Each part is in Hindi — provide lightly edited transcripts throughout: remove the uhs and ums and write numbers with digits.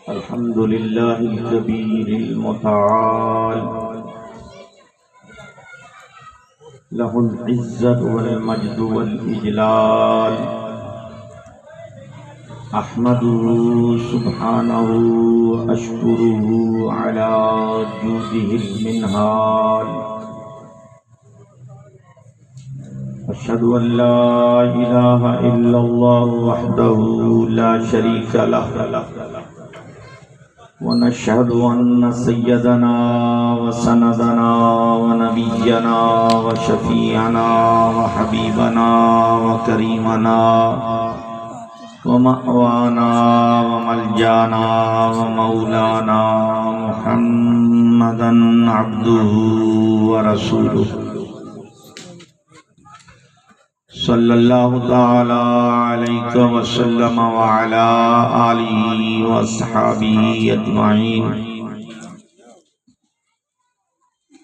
अल्हम्दुलिल्लाहिल कबीरिल मुतआल लहुल इज्जत वल मज्द वल इजलाल अहमदुहु सुब्हानहु अशकुरुहु अला जुदिहिल मिन्हाल अशहदु अल्ला इलाहा इल्लल्लाह वहदहु ला शरीका लहु व नशहदु अन्न सय्यदना व सनदना व नबियना व शफीअना व हबीबना व करीमना व मअवाना व मलजाना व मौलाना मुहम्मदन अब्दुहु व रसूलुहु सल्लल्लाहु तआला अलैहि वसल्लम व अला आलिहि व अस्हाबिहि अजमाइन।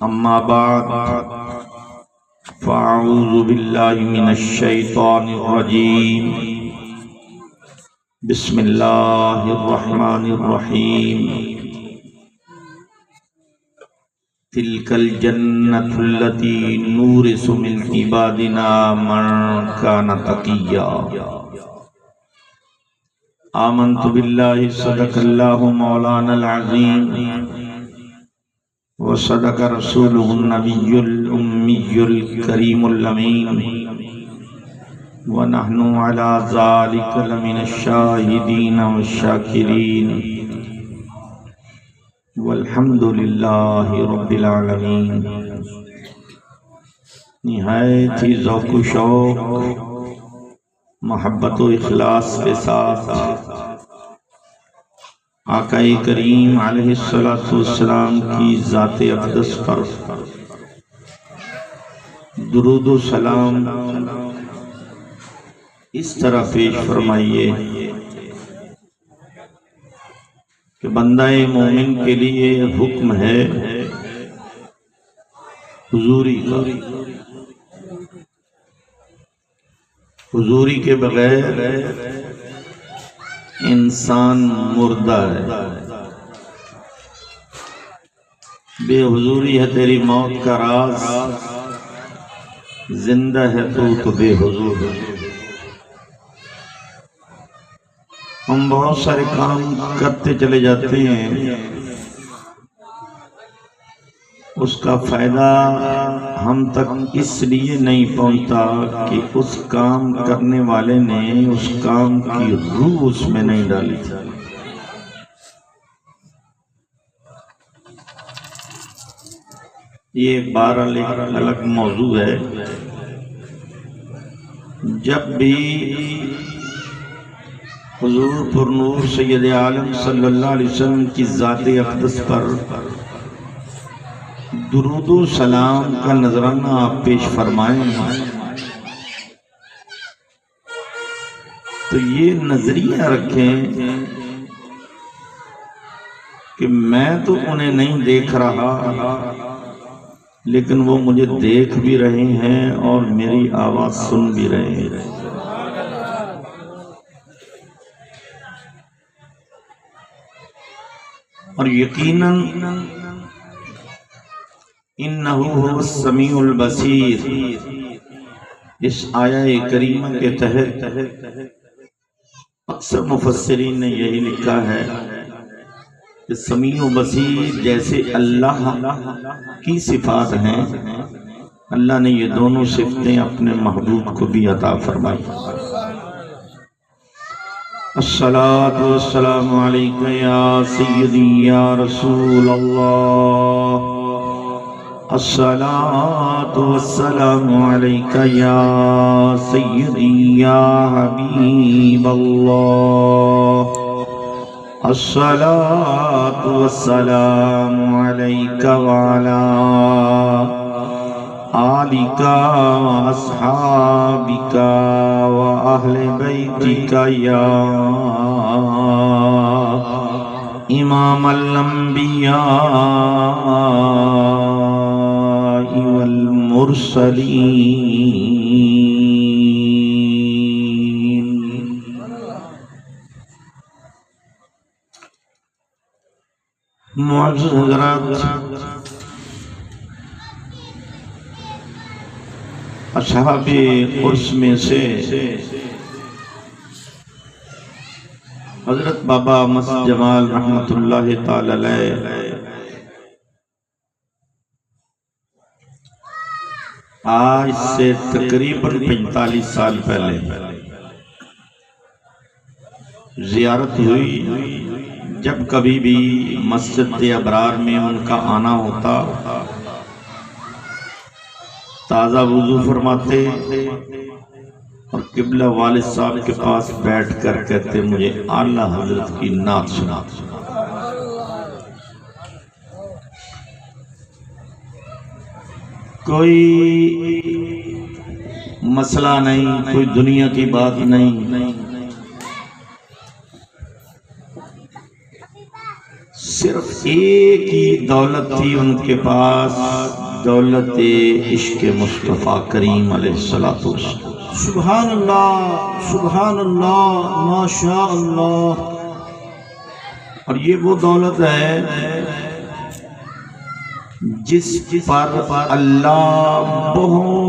अम्मा बाद फ़अऊज़ु बिल्लाहि मिनश शैतानिर रजीम। बिस्मिल्लाहिर रहमानिर रहीम। तिलकल जन्नतुल्लती नूरिसु मिन इबादिना मन कान तकिया। आमन्तु बिल्लाहि सदक़ल्लाहु मौलानल अज़ीम व सदक़ रसूलुहुन नबियुल उम्मियुल करीमुल अमीन व नहनु अला ज़ालिका लमिनश शाहिदीन वश्शाकिरीन वल्हम्दुलिल्लाहि रब्बिल आलमीन। निहायत ही ज़ौक़ व शौक़, मोहब्बत व इख़लास के साथ आक़ाए करीम अलैहिस्सलातु वस्सलाम की ज़ात अक़दस पर दुरूद व सलाम इस तरह पेश फरमाइए कि बंदाए मोमिन के लिए हुक्म है हुजूरी का। हुजूरी के बगैर इंसान मुर्दा है। बेहुजूरी है तेरी मौत का राज, जिंदा है तो बेहुजूर है। हम बहुत सारे काम करते चले जाते हैं, उसका फायदा हम तक इसलिए नहीं पहुंचता कि उस काम करने वाले ने उस काम की रूह उसमें नहीं डाली। ये बहरहाल एक अलग मौजू है। जब भी हुजूर पुरनूर सैयद आलम सल्लल्लाहु अलैहि वसल्लम की ज़ात अक़दस पर दुरूद व सलाम का नजराना आप पेश फरमाएं तो ये नजरिया रखें कि मैं तो उन्हें नहीं देख रहा, लेकिन वो मुझे देख भी रहे हैं और मेरी आवाज सुन भी रहे हैं। और यकीनन इन्नहु हुवस समीउल बसीर, इस आया करीमा के तहत अक्सर मुफस्सिरीन ने यही लिखा है कि समीउ बसीर जैसे अल्लाह की सिफात हैं, अल्लाह ने ये दोनों सिफतें अपने महबूब को भी अता फरमाई। अस्सलातु वस्सलामु अलैका या सय्यदी या रसूल अल्लाह। अस्सलातु वस्सलामु अलैका या सय्यदी या हबीब अल्लाह। अस्सलातु वस्सलामु अलैका व अला आलिका व अस्हाबिका व अहले बैतिका या इमाम अल अंबिया वल मुरसलीन। मुअज़्ज़ज़ हज़रात, असहाबे उर्स में से हजरत बाबा मस्त जमाल रहमतुल्लाहि ताला अलैह आज से तकरीबन 45 साल पहले जियारत हुई। जब कभी भी मस्जिद अबरार में उनका आना होता, ताज़ा वुज़ू फरमाते और किबला वालिद साहब के पास बैठ कर कहते, मुझे आला हजरत की नात सुना। कोई मसला नहीं, कोई दुनिया की बात नहीं, सिर्फ एक ही दौलत थी उनके पास, दौलत इश्क मुस्तफ़ा करीम अलैहिस्सलातु वस्सलाम। सुभान अल्लाह, सुभान अल्लाह, माशा अल्लाह। और ये वो दौलत है जिस पर अल्लाह बहुत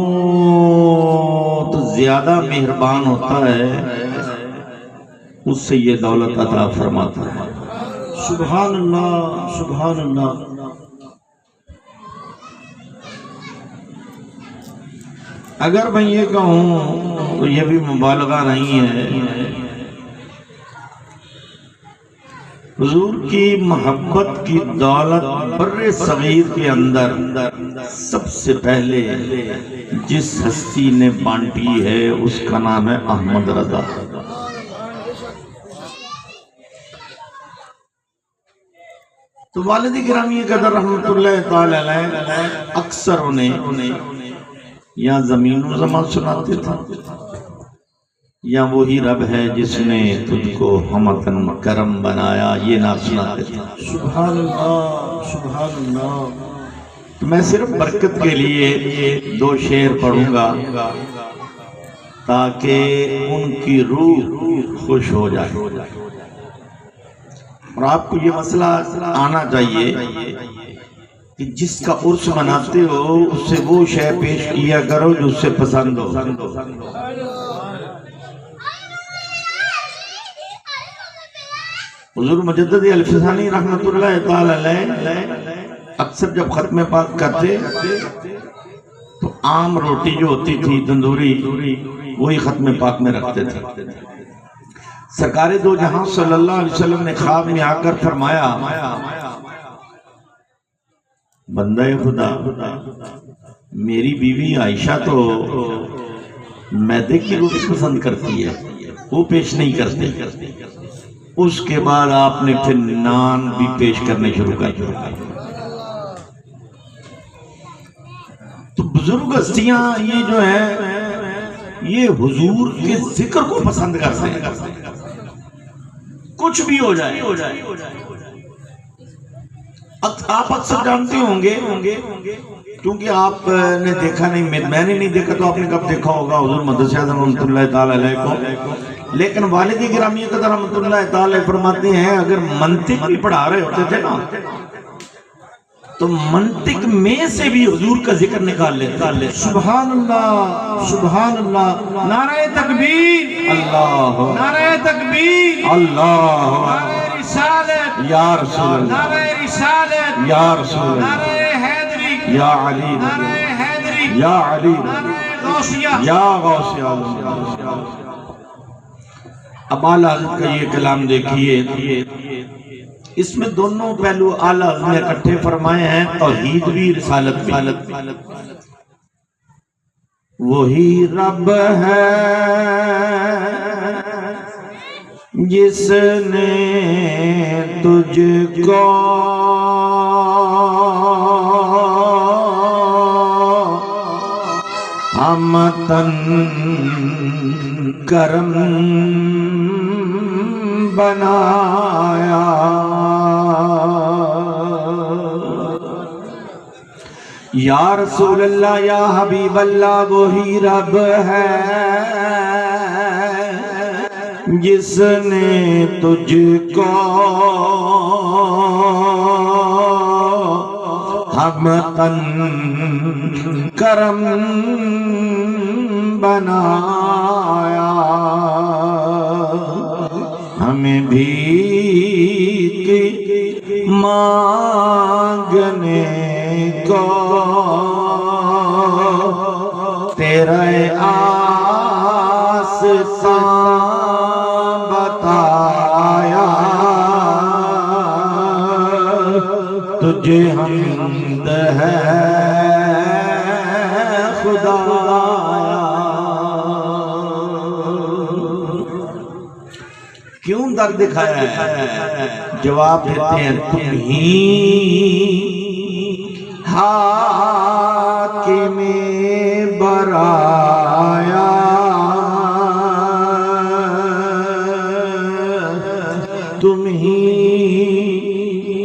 ज्यादा मेहरबान होता है, उससे ये दौलत अता फरमाता है। सुभान अल्लाह, सुभान अल्लाह। अगर मैं ये कहूँ तो ये भी मुबालगा नहीं है, हुजूर की मोहब्बत की दौलत बर्रे सगीर के अंदर सबसे पहले जिस हस्ती ने बांटी है उसका नाम है अहमद रजा। तो वालिद गिरामी कदर रहमतुल्लाह ताला अलैह अक्सर उन्हें या ज़मीन ज़मा सुनाते थे, या वही रब है जिसने तुझको हमतन करम बनाया, ये ना सुनाते थे। सुभान अल्लाह, सुभान अल्लाह। तो मैं सिर्फ बरकत के लिए 2 शेर पढ़ूंगा ताकि उनकी रूह खुश हो जाए। और आपको ये मसला आना चाहिए कि जिसका उर्स मनाते हो उससे वो शय पेश किया करो जो उससे पसंद हो। हुजूर मुजद्दिद अल-फिसानी रहमतुल्लाह ताला अलैह अक्सर जब खत्मे पाक करते तो आम रोटी जो होती थी तंदूरी, वही खत्मे पाक में रखते थे। सरकारे दो जहां सल्लल्लाहु अलैहि वसल्लम ने ख्वाब में आकर फरमाया, बंदा खुदा, मेरी बीवी आयशा तो मैदे की रोटी पसंद करती है, वो पेश नहीं करते। उसके बाद आपने फिर नान भी पेश करने शुरू कर दिए। तो बुजुर्ग हस्तियां ये जो है ये हुजूर के जिक्र को पसंद करते हैं, कुछ भी हो जाए। आप अक्सर जानते होंगे क्योंकि आपने देखा नहीं, मैंने नहीं देखा तो आपने कब देखा होगा हुजूर मदरसे आज़म रहमतुल्लाह ताला अलैह को। लेकिन वालिद गिरामी कदर रहमतुल्लाह ताला अलैह फरमाते हैं, अगर मंतिक भी पढ़ा रहे होते थे ना तो मंतिक में से भी हुजूर का जिक्र निकाल ले। सुभान अल्लाह, सुभान अल्लाह। नारे तकबीर, अल्लाह, नारे तकबीर, अल्लाह, नारे रिसालत, या रसूल अल्लाह, नारे रिसालत, या रसूल अल्लाह, नारे हैदरी, या अली, नारे हैदरी, या अली, नारे गौसिया, या गौसिया। अब आला हज़रत का ये कलाम देखिए, इसमें दोनों पहलू आला हज़रत ने इकट्ठे फरमाए हैं, तौहीद भी रिसालत भी। वही रब है जिसने तुझको हमतन करम बनाया। या रसूल अल्लाह या हबीब अल्लाह वही रब है जिसने तुझको हम तन करम बनाया, हमें भीख मांगने को तेरा आस्था बताया, तुझे हमद है खुदाया। क्यों दर्द दिखाया है? जवाब देते हैं तुम ही हाकिमे बराया, तुम ही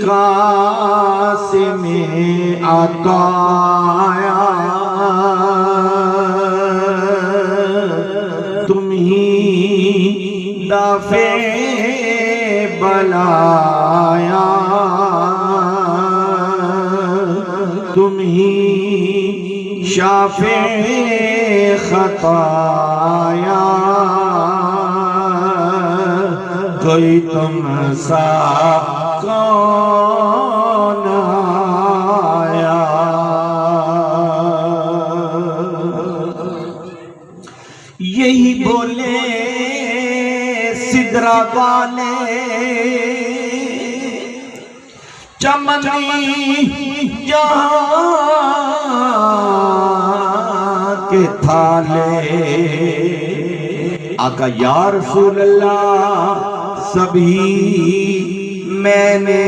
कासिमे अताया, तुम ही दाफे बलाया, तुम ही शाफे खताया, कोई तुम सा कौन आया। यही बोले सिदरा वाले चमनी जहां के थाले, आका या रसूल अल्लाह सभी मैंने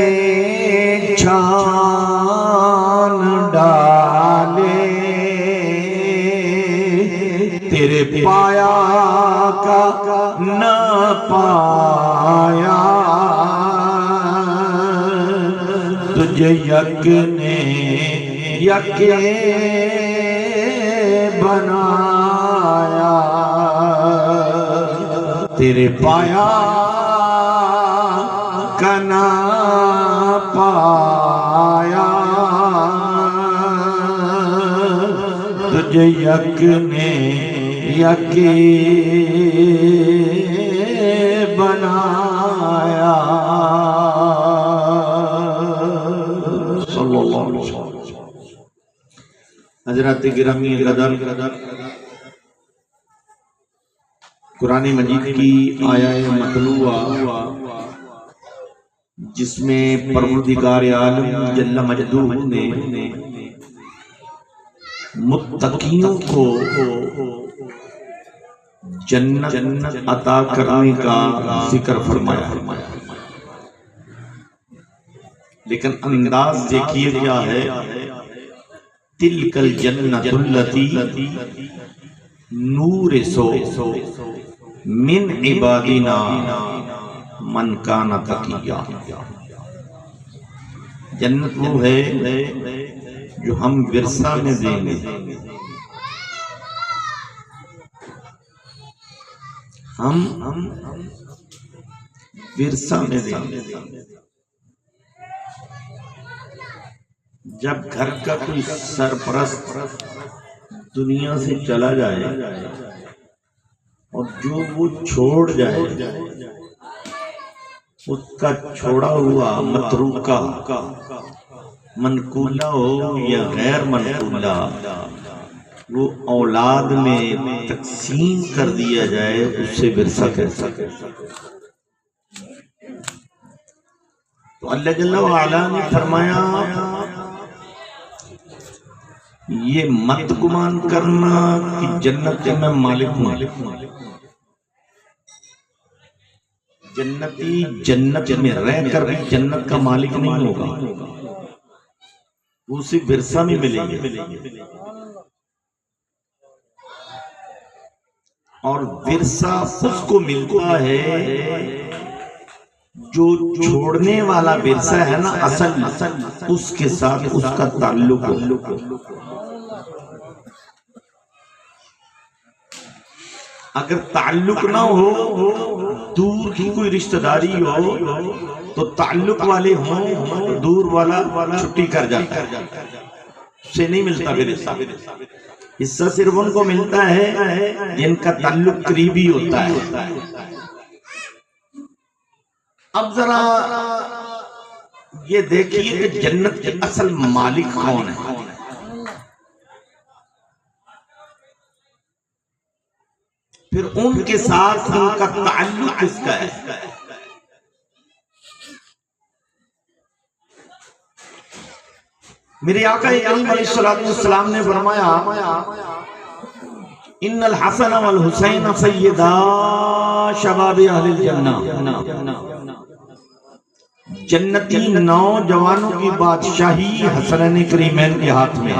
छान डाले, तेरे पाया का न पाया, तुझे यकने यके बनाया, तेरे पाया का न पाया, तुझे यकने यके बनाया। हजरत गिरामी कदर कुरान मजीद की आया मतलूआ जिसमें परवरदिगार आलम जल्ल मजदूह ने मुत्तकियों को जन्नत अता करने का जिक्र फरमाया, लेकिन अंदाज देखिए क्या है। तिलकल जन्नतुल्लती नूर सो मिन इबादिना मन काना तकिया। जन्नत वो है जो हम विरसा में देंगे, हम विरसा में देंगे। जब घर का कोई सरपरस्त दुनिया से चला जाए और जो वो छोड़ जाए, उसका छोड़ा हुआ मतरूका मनकूला हो या गैर मनकूला, वो औलाद में तकसीम कर दिया जाए, उससे विरसा कैसा। तो अल्लाह जल्ल व अला ने फरमाया ये मत गुमान करना कि जन्नत के मैं मालिक हूं। जन्नती जन्नत में रहकर भी जन्नत का मालिक नहीं होगा, वो उसी विरसा में मिलेंगे। और विरसा उसको मिलता है जो छोड़ने वाला विरसा है ना असल, उसके साथ उसका ताल्लुक हो। अगर ताल्लुक ना हो, दूर की कोई रिश्तेदारी हो, तो ताल्लुक वाले हों तो दूर वाला छुट्टी कर जाता है, उससे नहीं मिलता विरसा। हिस्सा सिर्फ उनको मिलता है जिनका ताल्लुक करीबी होता है। अब जरा ये देखिए कि जन्नत के असल मालिक कौन है। फिर उनके साथ उनका ताल्लुक किसका है। मेरे आका करीम अलैहिस्सलाम ने फरमाया, इन्नल हसन वल हुसैन सय्यदा शबाबे अहलिल जन्नह। जन्नती नौजवानों की बादशाही हसनैन करीमैन के हाथ में।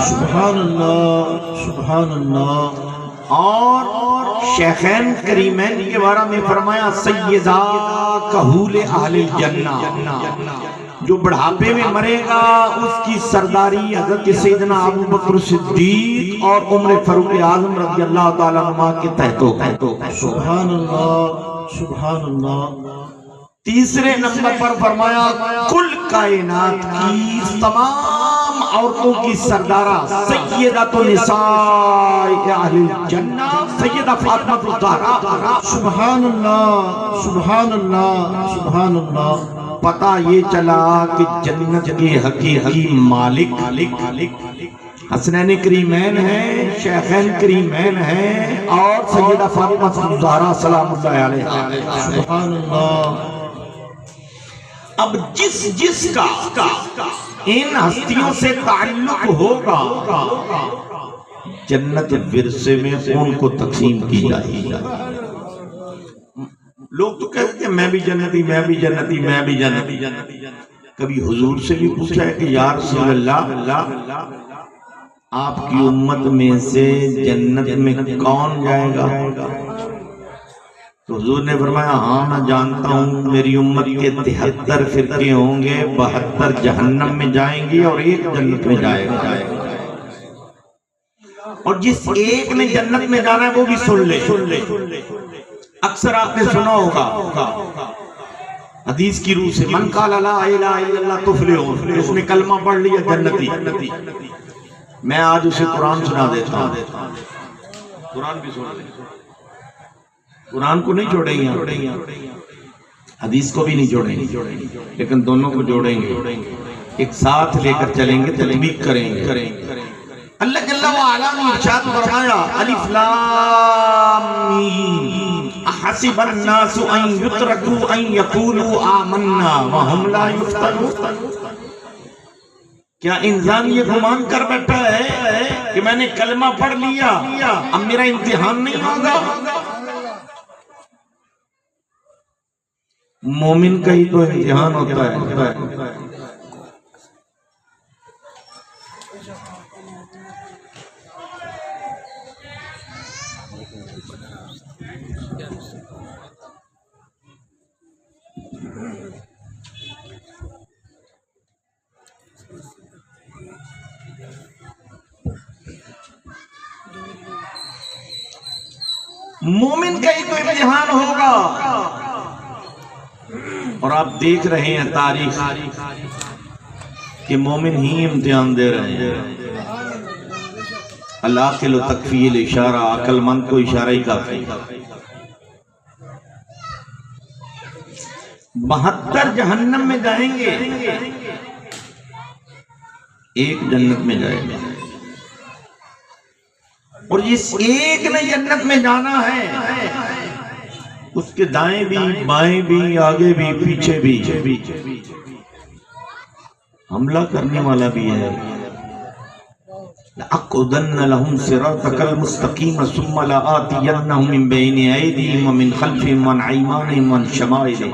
सुभान अल्लाह, सुभान अल्लाह। और शेखैन करीमैन के बारे में फरमाया, सय्यदा कहूल अहलिल जन्नह। जो बुढ़ापे में मरेगा उसकी सरदारी हज़रत सैयदना अबू बकर सिद्दीक और उमर फारूक आज़म रज़ियल्लाहु ताला अन्हुमा के तहत होगा। सुभान अल्लाह, सुभान अल्लाह। तीसरे नंबर पर फरमाया, कुल कायनात की तमाम औरतों की सरदारा सय्यदतु निसाए अहलिल जन्नह सय्यदा फातिमा ज़हरा। सुभान अल्लाह, सुभान अल्लाह, सुभान अल्लाह। पता ये चला कि जन्नत के हकीकी मालिक हसनैन करीमैन है, शेखैन करीमैन है और सय्यदा फातिमा ज़हरा सलामुल्लाह अलैहा। सुभान अल्लाह। अब जिसका इन हस्तियों से ताल्लुक होगा, जन्नत विरसे में उनको तकसीम की जाएगी। लोग तो कहते हैं मैं भी जन्नती, मैं भी जन्नती, मैं भी जन्नती। कभी हुजूर से भी पूछा है कि या रसूल अल्लाह, आपकी उम्मत में से जन्नत में कौन जाएगा? तो हुजूर ने फरमाया, हाँ मैं जानता हूँ, मेरी उम्मत के 73 फिरके होंगे, 72 जहन्नम में जाएंगी और एक जन्नत में जाएगा। और जिस एक ने जन्नत में जाना है वो भी सुन ले। अक्सर आपने सुना होगा हदीस की रूह से, मन क़ाला ला इलाहा इल्लल्लाह तुफ़्लिहु, उसने कलमा पढ़ लिया जन्नती। मैं आज उसे कुरान सुना देता हूँ, कुरान भी सुना देता हूँ। कुरान को नहीं जोड़ेंगे, हदीस को भी नहीं जोड़ेंगे, लेकिन दोनों को जोड़ेंगे, एक साथ लेकर चलेंगे, तलबीक करेंगे। अल्लाह जल्ला व अला ने इरशाद फरमाया, अलिफ लाम मीम अहसिबन नासु अन युत्रकू अन यकूलू आमन्ना व हुम ला युफ्तनून। क्या इंसान ये गुमान कर बैठा है कि मैंने कलमा पढ़ लिया, अब मेरा इम्तिहान नहीं होगा? मोमिन का ही तो इम्तिहान होता है। मोमिन का ही तो इम्तिहान होगा। और आप देख रहे हैं तारीख कि मोमिन ही इम्तिहान दे रहे हैं। अल्लाह के लो तकफील इशारा, अक्लमंद को इशारा ही काफी। 72 जहन्नम में जाएंगे, एक जन्नत में जाएगा। और जिस एक ने जन्नत में जाना है उसके दाएं भी, बाएं भी, आगे भी, पीछे भी हमला करने वाला भी है। लअक़ुदन्न लहुम सिरातकल मुस्तक़ीम सुम्मा लआतियन्नहुम मिन बैनि अयदीहिम व मिन खल्फ़िहिम व अन अयमानिहिम व अन शमाइलिहिम।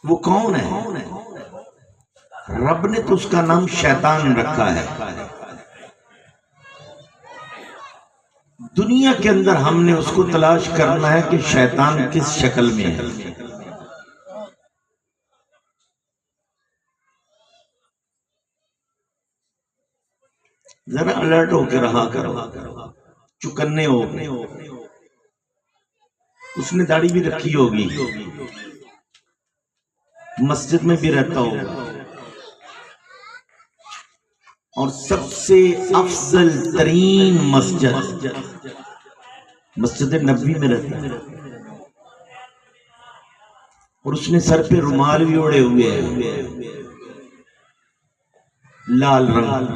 वो कौन है? रब ने तो उसका नाम शैतान रखा है। दुनिया के अंदर हमने उसको तलाश करना है कि शैतान किस शक्ल में है। जरा अलर्ट होकर रहा करो, चुकन्ने हो। उसने दाढ़ी भी रखी होगी, मस्जिद में भी रहता होगा, और सबसे अफजल तरीन मस्जिद नबी में रहता है, और उसने सर पे रुमाल भी ओढ़े हुए हैं, लाल रंग,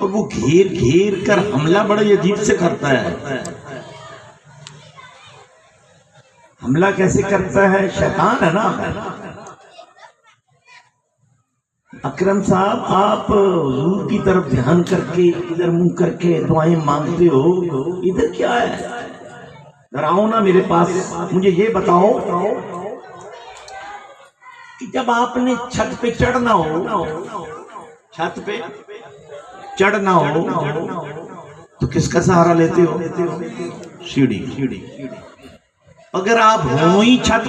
और वो घेर घेर कर हमला बड़े अजीब से करता है। हमला कैसे करता है? शैतान है ना। अकरम साहब, आप हुजूर की तरफ ध्यान करके इधर मुंह करके दुआएं मांगते हो, इधर क्या है? जरा आओ ना मेरे पास, मुझे ये बताओ कि जब आपने छत पे चढ़ना हो, छत पे चढ़ना हो तो किसका सहारा लेते हो? सीढ़ी। अगर आप हो ही छत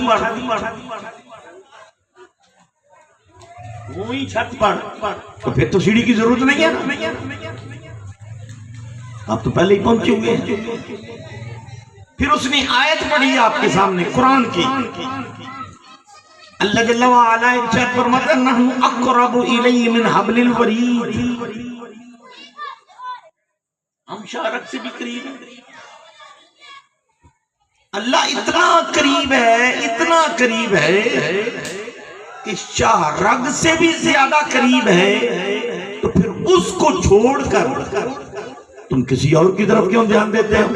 पर तो फिर तो सीढ़ी की जरूरत नहीं है, आप तो पहले ही पहुंचे हुए हैं। फिर उसने आयत पढ़ी आपके सामने कुरान की। अल्लाह जल्ला व अला इरशाद फरमाता है, नहनु अक़रबु इलैहि मिन हब्लिल वरीद, हम शारक से भी करीब हैं। अल्लाह इतना करीब है, इतना करीब है कि शाहरग से भी ज्यादा करीब है। तो फिर उसको छोड़कर तुम किसी और की तरफ क्यों ध्यान देते हो?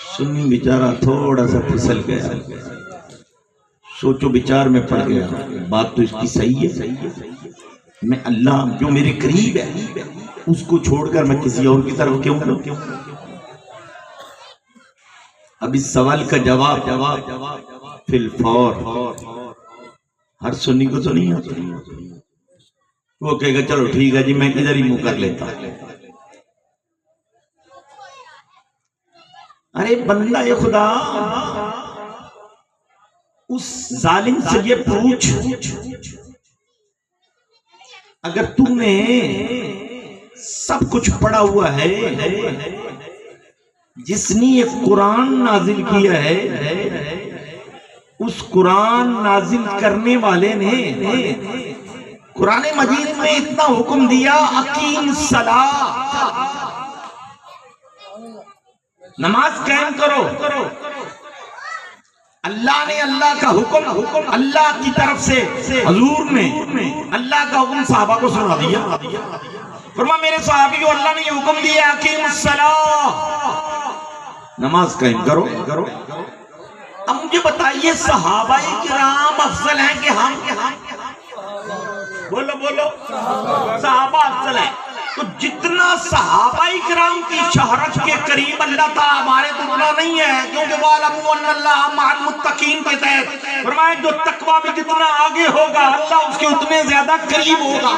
सुन्नी बेचारा थोड़ा सा फिसल गया, सोचो विचार में पड़ गया। बात तो इसकी सही है, मैं अल्लाह जो मेरे करीब है उसको छोड़कर मैं किसी और की तरफ क्यों? अब इस सवाल का जवाब फिलफौर हर सुन्नी को तो नहीं आता। वो कहेगा चलो ठीक है जी, मैं इधर ही मुंह कर लेता। अरे बंदा ये खुदा, उस जालिम से ये पूछ, अगर तूने सब कुछ पढ़ा हुआ है, जिसने ये कुरान नाजिल किया है, उस कुरान नाजिल करने वाले ने कुरान मजीद में इतना हुक्म दिया, अकीम सलाह, नमाज कायम करो। अल्लाह ने अल्लाह का हुक्म अल्लाह की तरफ से हुजूर ने अल्लाह का हुक्म सहाबा को सुना दिया। फरमा मेरे सहाबी को अल्लाह ने ये हुक्म दिया, अकीमुस्सलाह, नमाज कायम करो। अब मुझे बताइए, सहाबाए किराम अफजल हैं कि हम? बोलो सहाबा अफजल है। तो जितना सहाबाए किराम की शहरत के करीब अल्लाह ताला हमारे तो उतना नहीं है, क्योंकि वालमू अन्नल्लाह मअल मुत्तकीन के तहत फरमाया जो तकवा में जितना आगे होगा अल्लाह उसके उतने ज्यादा करीब होगा।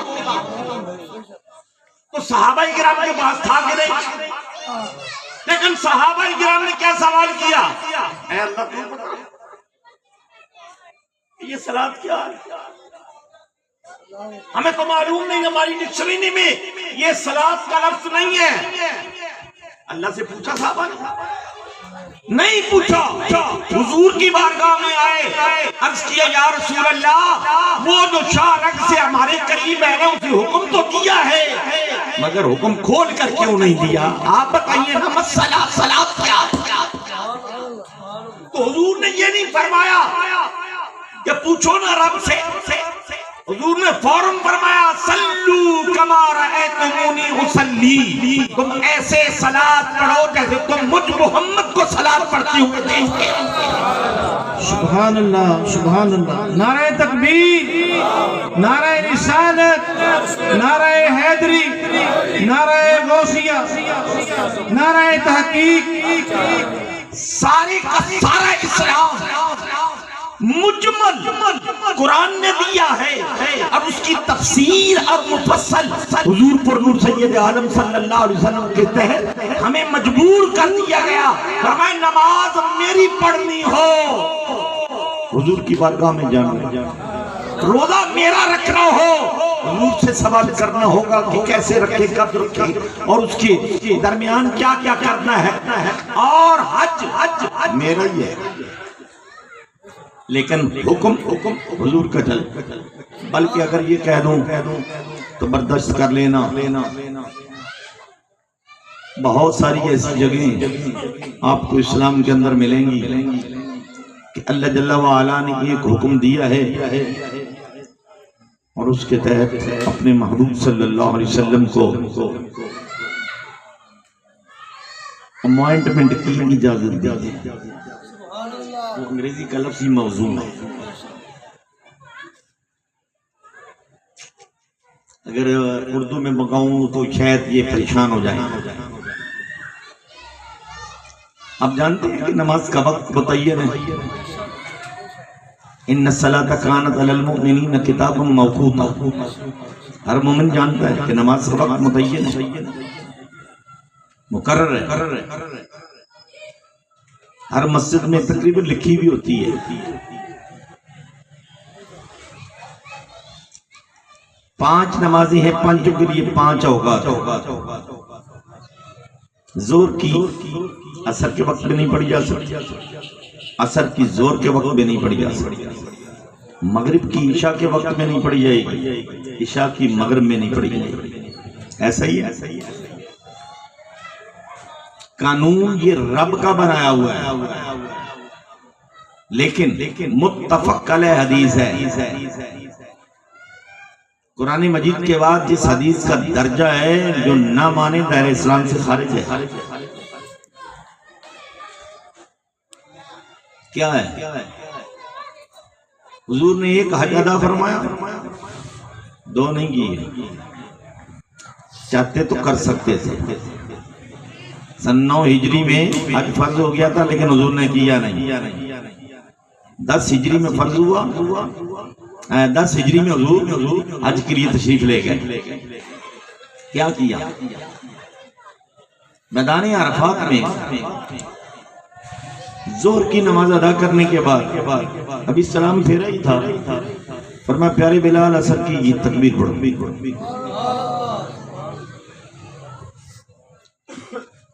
तो सहाबाए किराम के पास था कि नहीं? लेकिन सहाबाए किराम ने क्या सवाल किया? ऐ अल्लाह तू बता, ये सलात क्या है? हमें तो मालूम नहीं, हमारी डिक्शनरी में ये सलात का लफ्ज नहीं है। अल्लाह से पूछा साहबा ने? नहीं पूछा। हुजूर की बारगाह में आए, अर्ज किया या रसूल अल्लाह, वो जो शारक से हमारे करीब है ना, उसे हुक्म तो दिया है, मगर हुक्म खोल कर क्यों नहीं दिया? आप बताइए ना, मसला सलात क्या? तो हुजूर ने ये नहीं फरमाया कि पूछो ना रब से। हुजूर ने फौरन फरमाया, सल्लू कमा रअयतुमूनी उसल्ली, तुम ऐसे सलात पढ़ो जैसे तुम मुझ मोहम्मद को सलात पढ़ते हुए देखते हो। सुभान अल्लाह, सुभान अल्लाह। नारे तकबीर, नारे रिसालत, नारे हैदरी, नारे गौसिया, नारे तहकीक, सारे का सारा इस्लाम मुजमल कुरान ने दिया है। और उसकी तफसीर और मुफस्सल हुजूर पर नूर सैयद आलम सल्लल्लाहु अलैहि वसल्लम के तहत हमें मजबूर कर दिया गया। फरमाया नमाज मेरी पढ़नी हो, हुजूर की बारगाह में जाना, रोजा मेरा रखना हो, हुजूर से सवाल करना होगा कि कैसे रखे, कब रखे और उसके दरमियान क्या क्या करना है, और हज मेरा ही है, लेकिन हुक्म हुजूर का चल। बल्कि अगर ये कह दूं तो बर्दाश्त कर लेना। बहुत सारी ऐसी जगहें आपको इस्लाम के अंदर मिलेंगी कि अल्लाह जल्ला व अला ने एक हुक्म दिया है और उसके तहत अपने महबूब सल्लल्लाहु अलैहि वसल्लम को अपॉइंटमेंट की इजाजत दी है। वो अंग्रेजी का लफ्ज़ ही मौजू है। अगर उर्दू में बताऊं तो शायद ये परेशान हो जाए। आप जानते हैं कि नमाज का वक्त बताइए ना, इन्ना सलाता कानत अलल मुमिनीन किताबम मौक़ूता। हर मोमिन जानता है कि नमाज का वक्त मुतय्यन है, मुकर्रर है। हर मस्जिद में तकरीबन लिखी भी होती है। 5 नमाजी हैं, 5 के लिए 5 औकात। जोर की असर के वक्त में नहीं पढ़ी जा सकती, असर की जोर के वक्त में नहीं पढ़ी जा सकती, मगरिब की ईशा के वक्त में नहीं पढ़ी जाएगी, ईशा की मगरिब में नहीं पढ़ी जाएगी। ऐसा ही है। कानून ये रब का बनाया हुआ है, लेकिन मुत्तफक अलैह हदीस है। कुरान मजीद के बाद जिस हदीस का दर्जा है जो ना माने दायरे इस्लाम से खारिज है। क्या है? हुजूर ने एक हज अदा फरमाया, 2 नहीं किए। चाहते तो कर सकते थे। सन 9 हिजरी में हज फर्ज हो गया था, लेकिन हुजूर ने किया नहीं। 10 हिजरी में फर्ज हुआ, 10 हिजरी में हुजूर हज के लिए तशरीफ ले गए। क्या किया? मैदान अरफात में जोहर की नमाज अदा करने के बाद अभी सलाम फेरा ही था, फरमाया प्यारे बिलाल असर की तकबीर पढ़ो।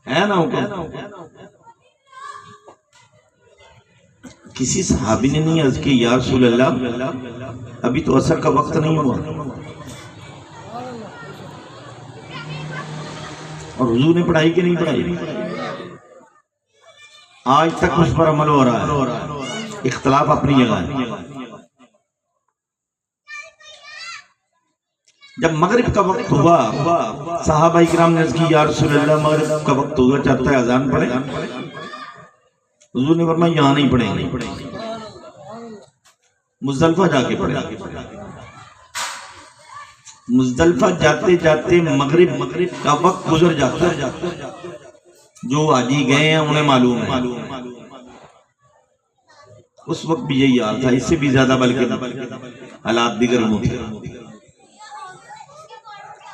है ना किसी सहाबी ने नहीं अर्ज की या रसूल अल्लाह अभी तो असर का वक्त नहीं हुआ, और हुजूर ने पढ़ाई कि नहीं पढ़ाई? आज तक उस पर अमल हो रहा है। इख्तलाफ अपनी जगह है। जब मगरिब का वक्त हुआ, सहाबा इकराम ने अर्ज की या रसूल अल्लाह मगरिब का वक्त हुआ, चाहता है अजान पढ़े। हुजूर ने फरमाया यहाँ नहीं पढ़ेंगे, मुज़दलिफा जाके पढ़े। मुज़दलिफा जाते जाते मगरिब का वक्त गुजर जाता है। जो हाजी गए हैं उन्हें मालूम है, उस वक्त भी यही हाल था, इससे भी ज्यादा बल्कि हालात दिगर थे।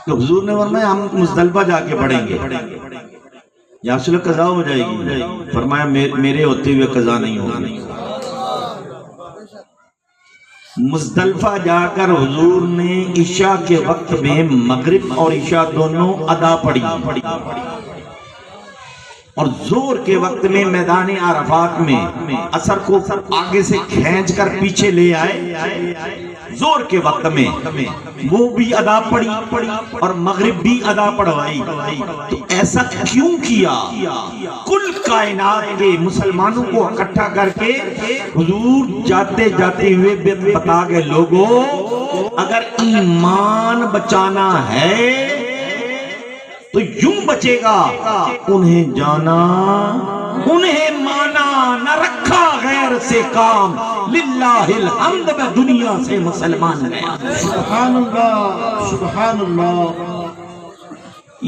तो हुजूर ने फरमाया हम मुज़दलिफा जाके पढ़ेंगे, या सुलह कज़ा हो जाएगी। फरमाया मेरे होते हुए कज़ा नहीं होगी। मुज़दलिफा जाकर हुजूर ने ईशा के वक्त में मगरिब और ईशा दोनों अदा पढ़ी, और जोर के वक्त में मैदान अरफात में असर को आगे से खींचकर पीछे ले आए। जोर के वक्त में वो भी अदा पड़ी और मगरिब भी अदा पढ़वाई। तो ऐसा क्यों किया? कुल कायनात के मुसलमानों को इकट्ठा करके हुजूर जाते जाते हुए बता गए, लोगों अगर ईमान बचाना है तो यूं बचेगा, उन्हें जाना उन्हें माना, न रखा गैर से काम, लिल्लाहिल हम्द में दुनिया से मुसलमान गया। सुभान अल्लाह, सुभान अल्लाह।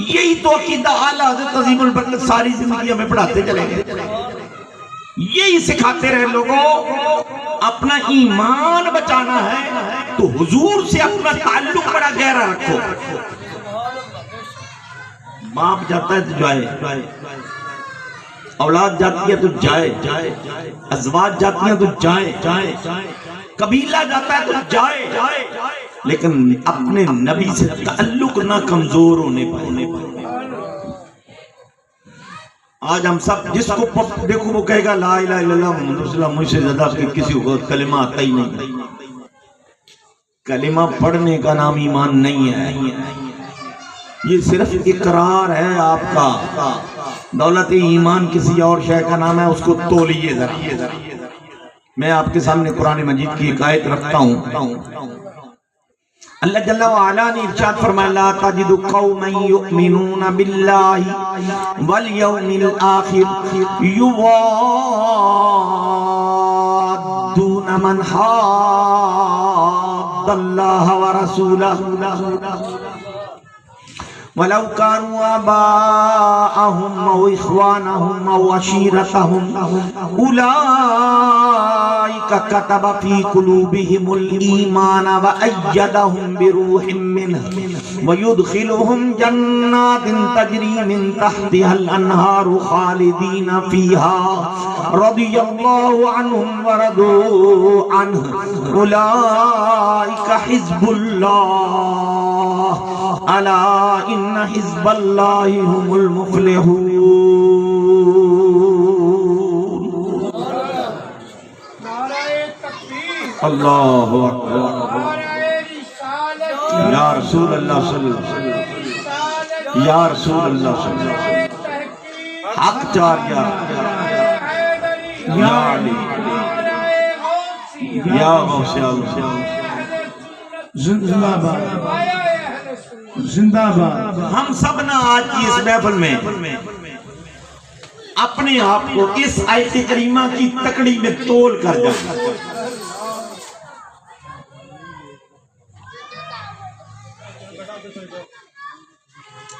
यही तो अकीदा आला हज़रत अज़ीमुल बरकत सारी जिंदगी हमें पढ़ाते चले गए, यही सिखाते रहे लोगों अपना ईमान बचाना है तो हुजूर से अपना ताल्लुक बड़ा गहरा रखो। बाप जाता है तो जाए, औलाद जाती है तो जाए, अज़वाज जाती है तो जाए, कबीला जाता है तो जाए, लेकिन अपने नबी से ताल्लुक ना कमजोर होने पाए। आज हम सब जिसको देखो वो कहेगा ला इलाहा इल्लल्लाह मुहम्मद रसूलुल्लाह, मुझसे ज्यादा किसी को कलिमा आता ही नहीं। कलिमा पढ़ने का नाम ईमान नहीं है, ये सिर्फ इकरार है आपका। दौलत ईमान किसी और शय का नाम है, उसको तोलिए जरा। मैं आपके सामने कुरान मजीद की एक आयत रखता हूँ। अल्लाह जल्ला व अला ने इरशाद फरमाया, ला तजिदु कौमन युमिनूना बिल्लाहि वल यौमिल आखिर युवाद्दूना मन हाद्दल्लाह व रसूलहु वलौ कानू आबाअहुम व इख्वानहुम व अशीरतहुम उलाइका कतबा फी कुलूबिहिमुल ईमान व अय्यदहुम बिरूहिम मिन्हु व युदखिलुहुम जन्नातिन तजरी मिन तहतिहल अन्हारु खालिदीन फीहा रदियल्लाहु अन्हुम व रदू अन्हु उलाइका हिज़्बुल्लाह अला इन्ना हिज़्बल्लाहि हुमुल मुफ़्लिहून। अल्लाहु अकबर। या रसूल अल्लाह सल्लल्लाहु अलैहि वसल्लम, या रसूल अल्लाह सल्लल्लाहु अलैहि वसल्लम, हक चार या अली, या गौसे आज़म, जिंदाबाद जिंदाबाद। हम सब ना आज की इस महफिल में अपने आप को इस आयत करीमा की तकड़ी में तोल कर जाए।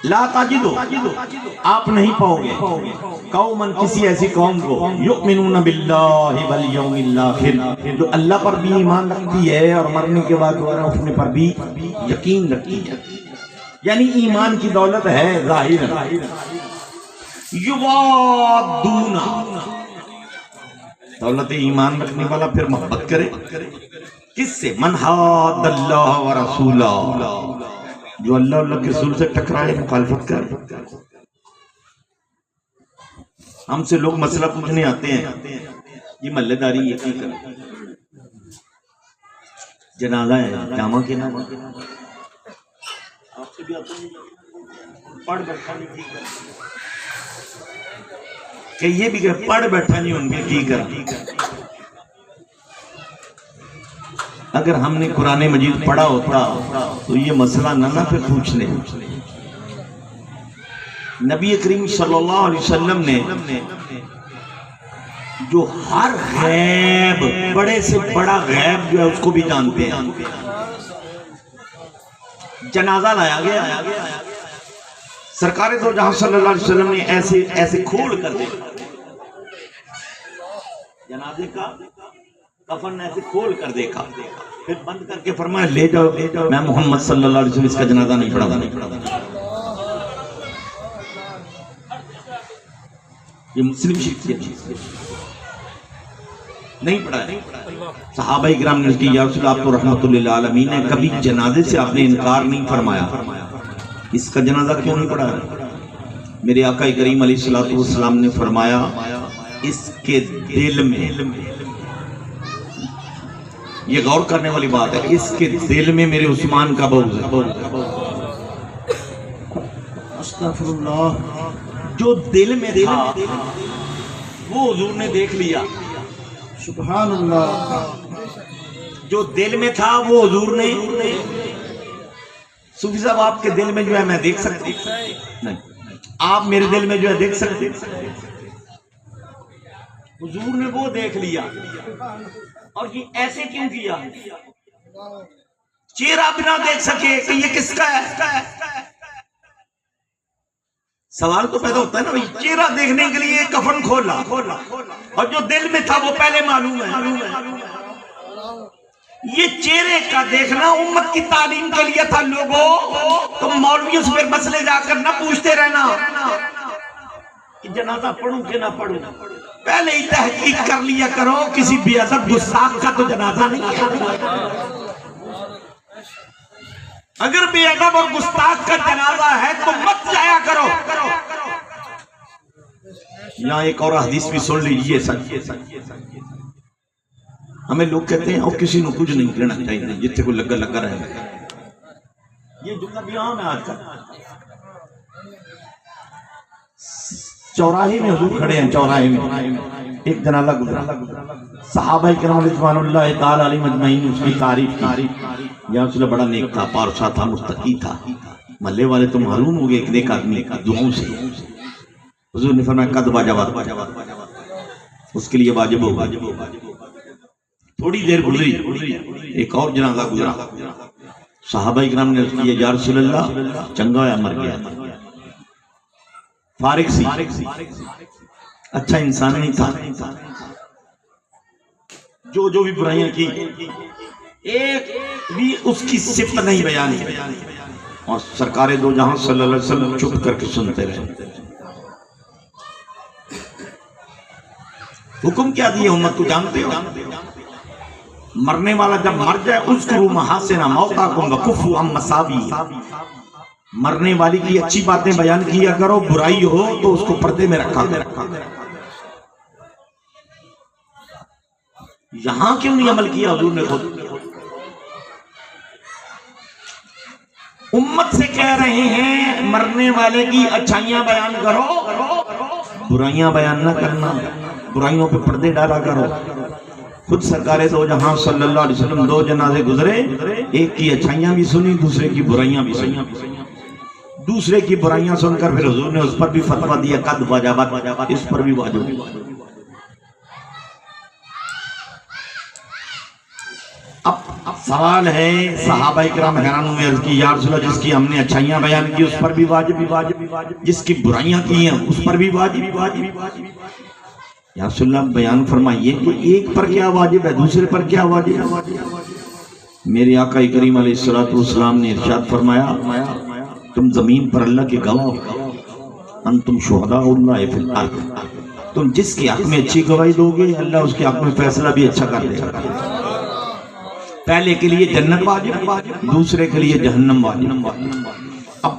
ला ताजिदो, आप नहीं पाओगे कौमन किसी ऐसी कौम को युमिनूना बिल्लाहि वल यौमिल आखिर, जो अल्लाह पर भी ईमान रखती है और मरने के बाद दोबारा उठने पर भी यकीन रखती है, यानी ईमान की दौलत है जाहिर। युवादूना, दौलत ईमान रखने वाला फिर मोहब्बत करे किससे? मन हादल्लाह व रसूला, जो अल्लाह अल्लाह के रसूल से टकराए, मुखालफत कर। हमसे लोग मसला पूछने आते हैं, ये मल्लेदारी ये क्या कर, जनाजा है जामा के नाम आपसे भी आते हैं, पढ़ बैठा नहीं ठीक है कि ये भी कर, पढ़ बैठा नहीं उनके ठीक कर। अगर हमने कुरान मजीद पढ़ा होता तो ये मसला ना फिर पूछने। नबी करीम सल्लल्लाहु अलैहि वसल्लम ने जो हर गैब, बड़े से बड़ा गैब जो है उसको भी जानते हैं। जनाजा लाया गया, सरकार दो जहां सल्लल्लाहु अलैहि वसल्लम ने ऐसे ऐसे खोल कर देखा, जनाजे का कफन ऐसे खोल कर देखा, फिर बंद करके फरमाया ले जाओ, मैं मोहम्मद सल्लल्लाहु अलैहि वसल्लम इसका जनाजा नहीं पढ़ा। ये मुस्लिम शरीफ नहीं पढ़ा है। सहाबा इकराम ने की, या रसूल आप तो रहमतुल लिल आलमीन है, कभी जनाजे से आपने इनकार नहीं फरमाया, इसका जनाजा क्यों नहीं पढ़ा है? मेरे आका करीम अलैहिस्सलातु वस्सलाम ने फरमाया, इसके दिल में, ये गौर करने वाली बात है, इसके दिल में मेरे उस्मान का बुग़्ज़ है। अस्तगफिरुल्लाह। जो दिल में था वो हुजूर ने देख लिया, सुभान अल्लाह। जो दिल में था वो हुजूर ने। सूफी साहब आपके दिल में जो है मैं देख सकती नहीं, आप मेरे दिल में जो है देख सकते, हुजूर ने वो देख लिया। और ये ऐसे क्यों किया? चेहरा बिना देख सके कि ये किसका है। सवाल तो पैदा होता है ना भाई, चेहरा देखने के लिए कफन खोला और जो दिल में था वो पहले मालूम है। ये चेहरे का देखना उम्मत की तालीम के लिए था लोगों। तो मौलवियों से फिर मसले जाकर ना पूछते रहना कि जनाजा पढ़ूं कि ना पढ़ूं, पहले ही तहकीक कर लिया करो। किसी बेअदब गुस्ताख का तो जनाजा नहीं है। अगर बेअदब और गुस्ताख का जनाजा है तो मत जाया करो। यहाँ एक और हदीस भी सुन लीजिए। हमें लोग कहते हैं और किसी को कुछ नहीं कहना चाहिए, जितने को लगा लगा रहे। ये जुमला भी आम है आजकल। चौराहे में हुजूर खड़े हैं, चौराहे में एक जनाजा गुजरा। सहाबा किराम रिज़वानुल्लाह ताला अलैहिम अजमईन उसकी तारीफ की। या उसने बड़ा नेक था, पारसा था, मुत्तकी था। महल्ले वाले तो मालूम हो गए एक नेक आदमी का दुआओं से। हुजूर ने फरमाया कद वाजिब, उसके लिए वाजिब होगा। थोड़ी देर गुजरी, एक और जनाजा गुजरा। सहाबा किराम ने अर्ज़ किया या रसूलल्लाह चंगा या मर गया, फारिग सी, अच्छा इंसान नहीं था। जो जो भी बुराइयां की एक भी उसकी सिफ्त नहीं बयान की। और सरकारे दो जहां सल्लल्लाहु अलैहि वसल्लम चुप करके सुनते रहे। हुक्म क्या दिए उम्मत को जानते हो? मरने वाला जब मर जाए उसको महासिना मौताकुम वकुफु अम मसावी, मरने वाली की अच्छी बातें बयान किया करो, बुराई हो तो उसको पर्दे में रखा करो। यहां क्यों नहीं अमल किया हुजूर ने? खुद उम्मत से कह रहे हैं मरने वाले की अच्छाइयां बयान करो, बुराइयां बयान ना करना, बुराइयों पे पर्दे डाला करो। खुद सरकारे दो जहां सल्लल्लाहु अलैहि वसल्लम दो जनाजे गुजरे, एक की अच्छाइयां भी सुनी, दूसरे की बुराइयां भी सुनी। दूसरे की बुराइयां सुनकर फिर हुजूर ने उस पर भी फतवा दिया कद वाजिब, इस पर भी वाजिब। अब सवाल है, सहाबा किराम हैरान हुए, अर्ज़ की या रसूलल्लाह जिसकी हमने अच्छाइयां बयान की उस पर भी वाजिब, जिसकी बुराइयां की हैं उस पर भी वाजिब। या रसूलल्लाह बयान फरमाइए कि एक पर क्या वाजिब है, दूसरे पर क्या वाजिब है? मेरे आका करीम अलैहिस्सलातु वस्सलाम ने इरशाद फरमाया तुम जमीन पर अल्लाह के गवाह हो, अंतुम शुहदाउल्लाह फिल अर्द। तुम जिसके हक में अच्छी गवाही दोगे अल्लाह उसके हक में फैसला भी अच्छा कर देगा। पहले के लिए जन्नत वाजिब, दूसरे के लिए जहन्नम वाजिब। अब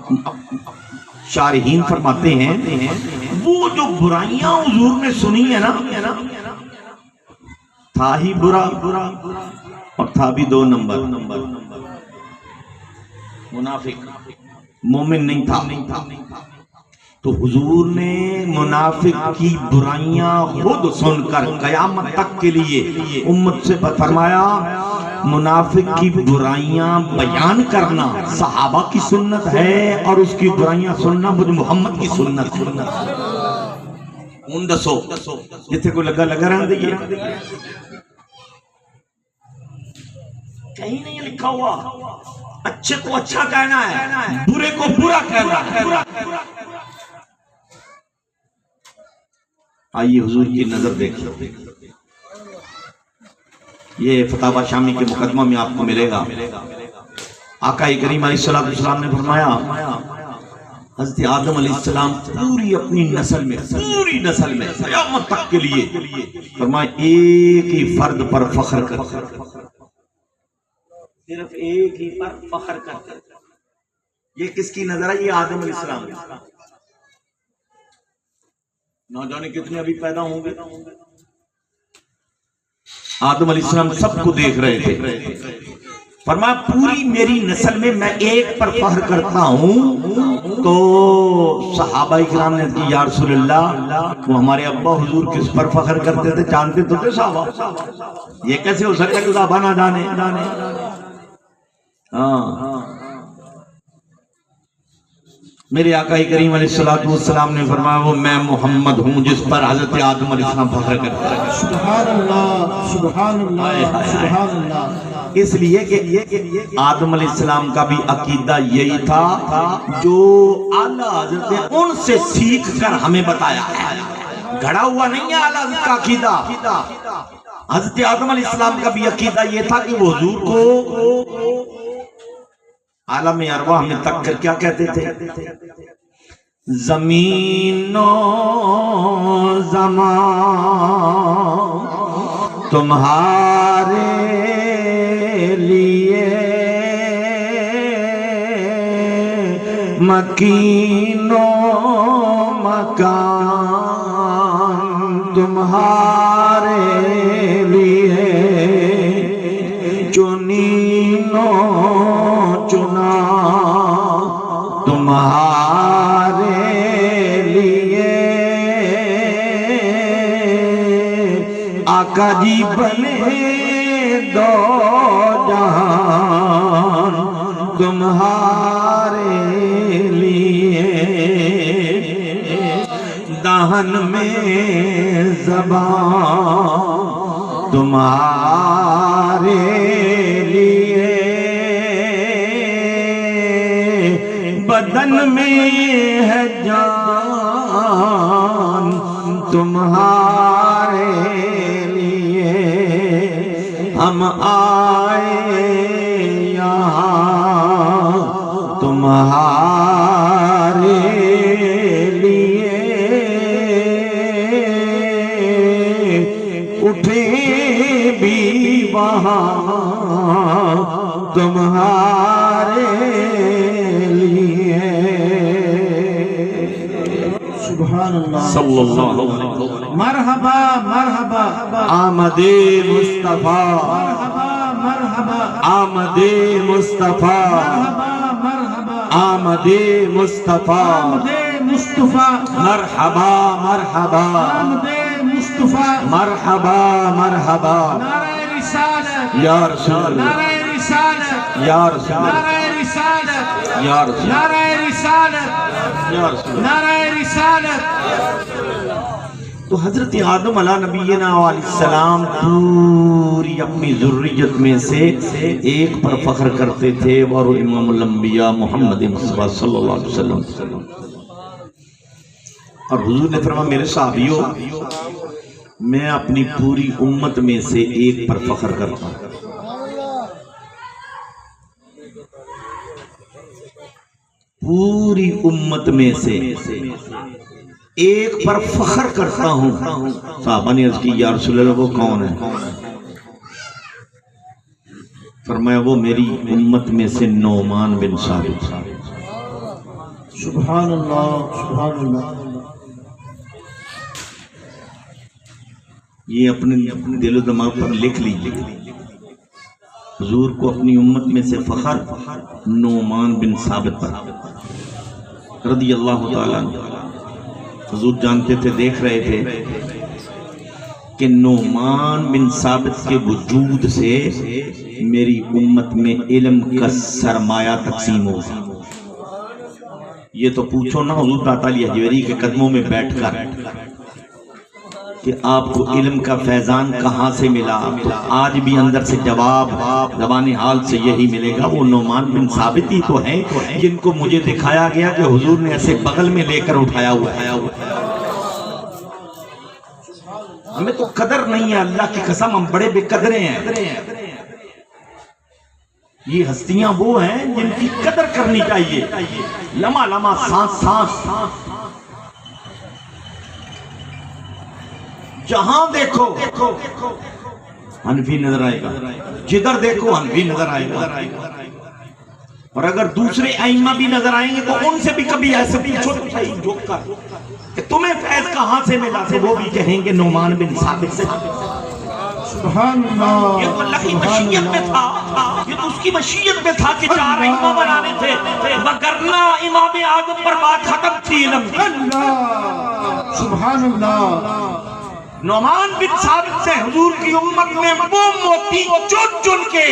शारहीन फरमाते हैं वो जो बुराइयां हुजूर ने सुनी है ना, था ही बुरा और था भी दो नंबर। मुनाफिक, मोमिन नहीं था। तो हुजूर ने मुनाफिक की बुराइयां खुद सुनकर कयामत तक के लिए उम्मत से फरमाया मुनाफिक की बुराइयां बयान करना सहाबा की सुन्नत है और उसकी बुराइयां सुनना मुझ मोहम्मद की सुन्नत है। उन दसो जिथे को लगा रहने दीजिए, कहीं नहीं लिखा हुआ अच्छे को अच्छा कहना है, बुरे को बुरा कहना है। आइए हुजूर की नजर देखिए, ये फतावा शामी के मुकदमा में आपको मिलेगा। आका करीम अलैहिस्सलाम ने फरमाया हज़रत आदम अलैहिस्सलाम पूरी अपनी नस्ल में क़यामत तक के लिए फरमाया एक ही फर्द पर फख्र कर, सिर्फ एक ही पर फख्र कर। ये किसकी नजर है? ये आदम अलैहिस्सलाम। ना जाने कितने अभी पैदा होंगे। आदम अलैहिस्सलाम सबको देख रहे थे। फरमाया पूरी मेरी नस्ल में मैं एक पर फख्र करता हूं। तो सहाबा किराम ने कहा या रसूलल्लाह वो हमारे अब्बा हुजूर किस पर फख्र करते थे? जानते तो थे साहबा, ये कैसे हो सकता है कि साहबा ना जाने? हाँ, मेरे आका करीम अलैहिस्सलातु वस्सलाम ने फरमाया वो मैं मोहम्मद हूँ जिस पर हज़रत आदम अलैहिस्सलाम फख्र करते थे। सुभान अल्लाह, सुभान अल्लाह, सुभान अल्लाह। इसलिए कि आदम अलैहिस्सलाम का भी अकीदा यही था जो आला हज़रत ने उनसे सीख कर हमें बताया है। घड़ा हुआ नहीं है आला हज़रत का अकीदा। हज़रत आदम अलैहिस्सलाम का भी अकीदा ये था कि वो हुजूर को आलम अरवाह में तक कर क्या कहते थे, ज़मीनो ज़मान तुम्हारे लिए मकीनो मकान तुम्हारे लिए चुनीनो चुना तुम्हारे लिए आका जी बने दो जहान तुम्हारे लिए दहन में ज़बान तुम्हारे लिए बदन में है जान तुम्हारे लिए हम आए यहाँ तुम्हारे लिए उठे भी वहाँ तुम्हारे लिए। सुभान अल्लाह सल्लल्लाहु अलैहि वसल्लम। मरहबा मरहबा आमदे मुस्तफा, मरहबा मरहबा आमदे मुस्तफा, मरहबा मरहबा आमदे मुस्तफा, आमदे मुस्तफा, मरहबा मरहबा, आमदे मुस्तफा, मरहबा मरहबा। नारे रिसालत या रसूल, नारे रिसालत या रसूल, नारे रिसालत या रसूल, नारे रिसालत या रसूल। नारे रिसालत। तो हजरत आदम अला नबीना अलैहिस्सलाम पूरी अपनी ज़ुर्रियत में से एक पर फख्र करते थे, और इमामुल अंबिया मोहम्मद मुस्तफा सल्लल्लाहु अलैहि वसल्लम। और हुजूर ने फरमाया, मेरे साहबियों, मैं अपनी पूरी उम्मत में से एक पर फख्र करता हूँ। पूरी उम्मत में से एक पर फख्र करता हूँ। साहबा ने अर्ज़ की, या रसूलल्लाह, वो कौन है? फरमाया, वो मेरी उम्मत में से नौमान बिन साबित। सुभान अल्लाह सुभान अल्लाह। ये अपने दिलो दिमाग पर लिख लीजिए। हुजूर को अपनी उम्मत में से फख्र नौमान बिन साबित पर रज़ी अल्लाह ताला अन्हु। हुजूर जानते थे, देख रहे थे कि नौमान बिन साबित के वजूद से मेरी उम्मत में इल्म का सरमाया तकसीम होगा। ये तो पूछो ना हुजूर दाता अली हजवेरी के कदमों में बैठकर कि आपको इल्म का फैजान कहाँ से मिला, तो आज भी अंदर से जवाब ज़बानी हाल से यही मिलेगा, वो नौमान बिन साबित ही तो हैं जिनको मुझे दिखाया गया कि हुजूर ने ऐसे बगल में लेकर उठाया हुआ है। हमें तो कदर नहीं है, अल्लाह की कसम, हम बड़े बेकदरे हैं। ये हस्तियां वो हैं जिनकी कदर करनी चाहिए। लम्हा लम्हा, सांस सांस, जहां देखो हनफी नजर आएगा, जिधर देखो हनफी नजर आएगा। और अगर दूसरे आइम्मा भी नजर आएंगे तो उनसे भी कभी ऐसे पूछो तो सही जोक कर कि तुम्हें फैज कहां से मिला, तो वो भी कहेंगे नौमान बिन साबित से। सुभान अल्लाह। ये तो अल्लाह की मशीयत में था, ये तो उसकी मशीयत में था कि चार इमाम बनाने थे, वरना इमाम आज़म पर बात खत्म थी इल्म की। सुभान अल्लाह। नौमान बिन साबित से हुजूर की उम्मत में वो मोती चुन चुन के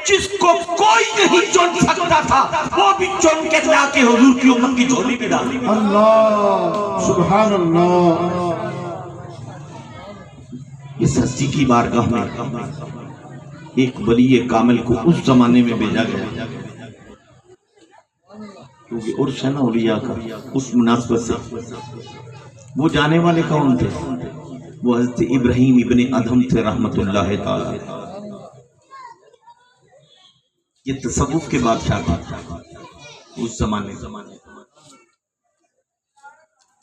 जिसको कोई नहीं चुन सकता था, वो भी चुन के लाके हुजूर की उम्मत की झोली में डाली। अल्लाह सुभान अल्लाह। इस हस्ती की बारगाह में एक वली कामिल को उस जमाने में भेजा गया, क्योंकि उर्स है ना औलिया का, उस मुनासबत से वो जाने वाले कौन थे? वो हज़रत इब्राहीम इब्ने अदहम थे रहमतुल्लाह ताला। ये तसव्वुफ के बादशाह थे उस जमाने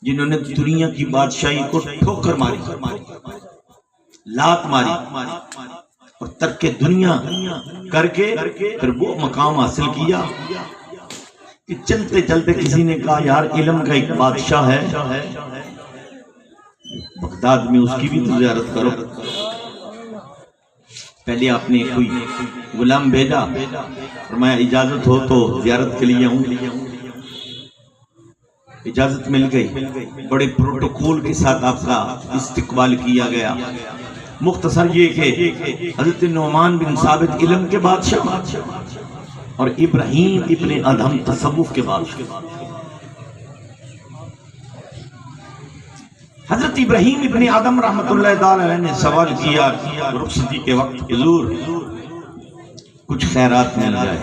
जिन्होंने दुनिया की बादशाही को ठोकर मारी, लात मारी और तर्क दुनिया करके फिर वो मकाम हासिल किया कि चलते चलते किसी ने कहा यार इल्म का एक बादशाह है बगदाद में, उसकी भी तो ज़ियारत करो। पहले आपने कोई गुलाम भेजा, फरमाया इजाजत हो तो ज़ियारत के लिए आऊं। इजाजत मिल गई, बड़े प्रोटोकॉल के साथ आपका इस्तकबाल किया गया। मुख्तसर ये कि हज़रत नुमान बिन साबित इल्म के बादशाह और इब्राहीम इब्ने अदहम तसव्वुफ के बादशाह। हजरत इब्राहीम इब्ने आदम रहमतुल्लाह ताला ने सवाल किया रुखसती के वक्त, हुजूर कुछ खैरात मिल जाए,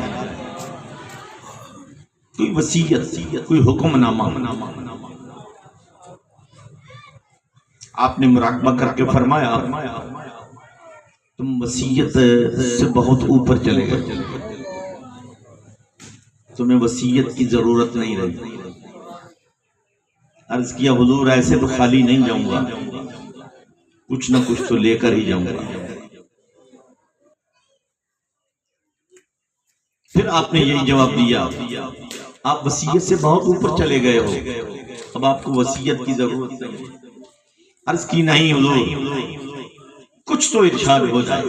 कोई वसीयत, कोई हुक्मनामा। आपने मुराकबा करके फरमाया तुम वसीयत से बहुत ऊपर चले गए, तुम्हें वसीयत की जरूरत नहीं रही। अर्ज किया हुजूर ऐसे तो खाली नहीं जाऊंगा, कुछ ना कुछ तो लेकर ही जाऊंगा। फिर आपने यही जवाब दिया, आप वसीयत से बहुत ऊपर चले गए हो, अब आपको वसीयत की जरूरत नहीं। अर्ज की नहीं हुजूर कुछ तो इरशाद हो जाए।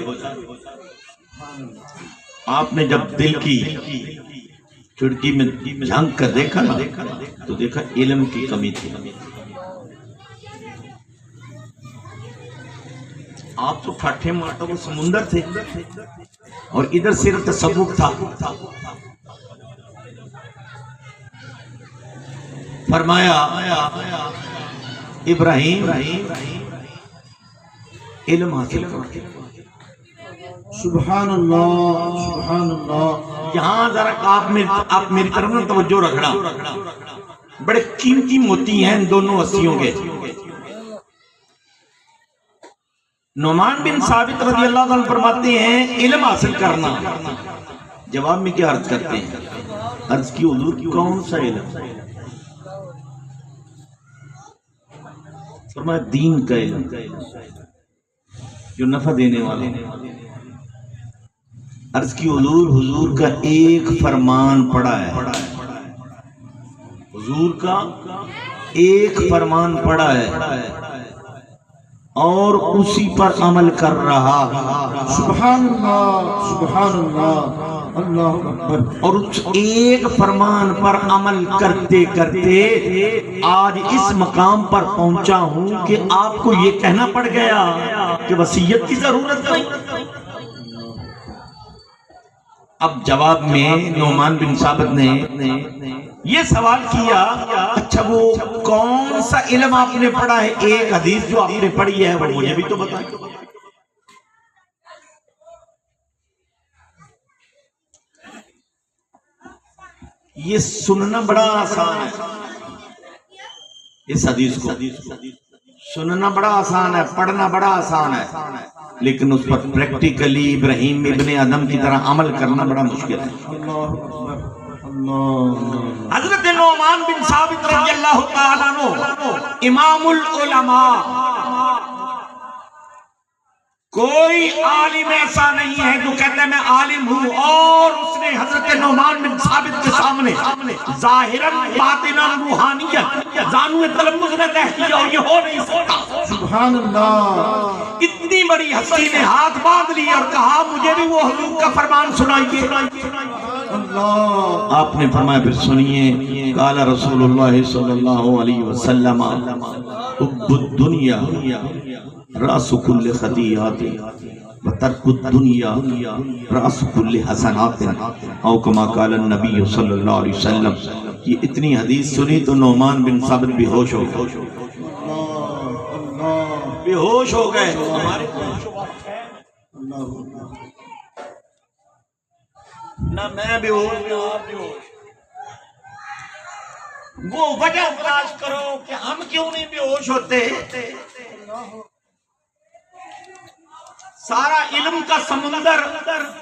आपने जब दिल की खिड़की में झांक कर देखा ना तो देखा इल्म की कमी थी। आप तो फाटे माटो को समुंदर थे और इधर सिर्फ तसव्वुफ था। फरमाया इब्राहीम इल्म हासिल करो। सुभान अल्लाह, सुभान अल्लाह। यहाँ जरा आप मेरी तरफ ना तवज्जो रखना, बड़े कीमती मोती हैं इन दोनों हस्तियों के। नुमान बिन साबित रज़ियल्लाहु अन्हु फरमाते हैं इल्म हासिल करना। जवाब में क्या अर्ज करते हैं? अर्ज की हुजूर कौन सा इल्म? फरमाया दीन का इल्म जो नफा देने वाला। अर्ज की हुजूर का एक फरमान पड़ा है, हुजूर का एक फरमान पड़ा है और उसी पर अमल कर रहा। सुभान अल्लाह, सुभान अल्लाह, अल्लाहु अकबर। और उस एक फरमान पर अमल करते करते आज इस मकाम पर पहुंचा हूं कि आपको ये कहना पड़ गया कि वसीयत की जरूरत नहीं। अब जवाब में नुमान बिन साबित ने ये सवाल किया, अच्छा वो कौन सा इल्म आपने पढ़ा है? एक हदीस जो आपने पढ़ी है वो मुझे भी तो बताएं। ये सुनना बड़ा आसान है, इस हदीस को सुनना बड़ा आसान है, पढ़ना बड़ा आसान है, लेकिन उस पर प्रैक्टिकली इब्राहीम इब्ने अदम की तरह अमल करना बड़ा मुश्किल है। हजरत नुमान बिन साबित रज़ियल्लाहु ताला अन्हु इमामुल उलमा, कोई आलिम ऐसा नहीं है जो कहता है मैं आलिम हूं और उसने हजरत नुमान बिन साबित के सामने जाहिरन बातिनन रूहानियत जानू तलम्मुज़ ने तह किया, और ये हो नहीं सकता। सुभान अल्लाह। इतनी बड़ी हस्ती ने हाथ बांध लिया और कहा मुझे भी वो हुजूर का फरमान सुनाइए। आपने फरमाया फिर सुनिए, काला रसूलुल्लाह सल्लल्लाहु अलैहि वसल्लम हुब्बुद दुनिया रासु कुल्li खतीआत व तर्कुद दुनिया रासु कुल्li हसनात औ कमा काला नबी सल्लल्लाहु अलैहि वसल्लम। ये इतनी हदीस सुनी तो नुमान बिन साबित बेहोश हो गए, बेहोश हो गए। हमारे ना मैं बेहोश ना आप बेहोश। वो वजह तलाश करो कि हम क्यों नहीं बेहोश होते। सारा इल्म का समुंदर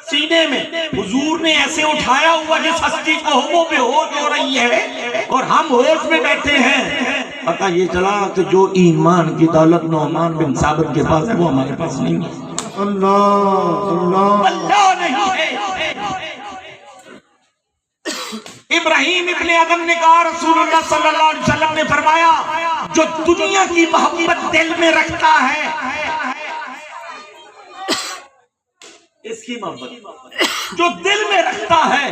सीने में हुजूर ने ऐसे उठाया हुआ जिस हस्ती को वो बेहोश हो रही है और हम होश में बैठे हैं। पता ये चला कि जो ईमान की दौलत नौमान बिन साबित के पास है वो हमारे पास नहीं है। अल्लाह अल्लाह अल्लाह नहीं है। इब्राहिम इब्ने अदम ने कहा, रसूलुल्लाह सल्लल्लाहु अलैहि वसल्लम ने फरमाया, जो दुनिया की मोहब्बत दिल में रखता है, इसकी मोहब्बत जो दिल में रखता है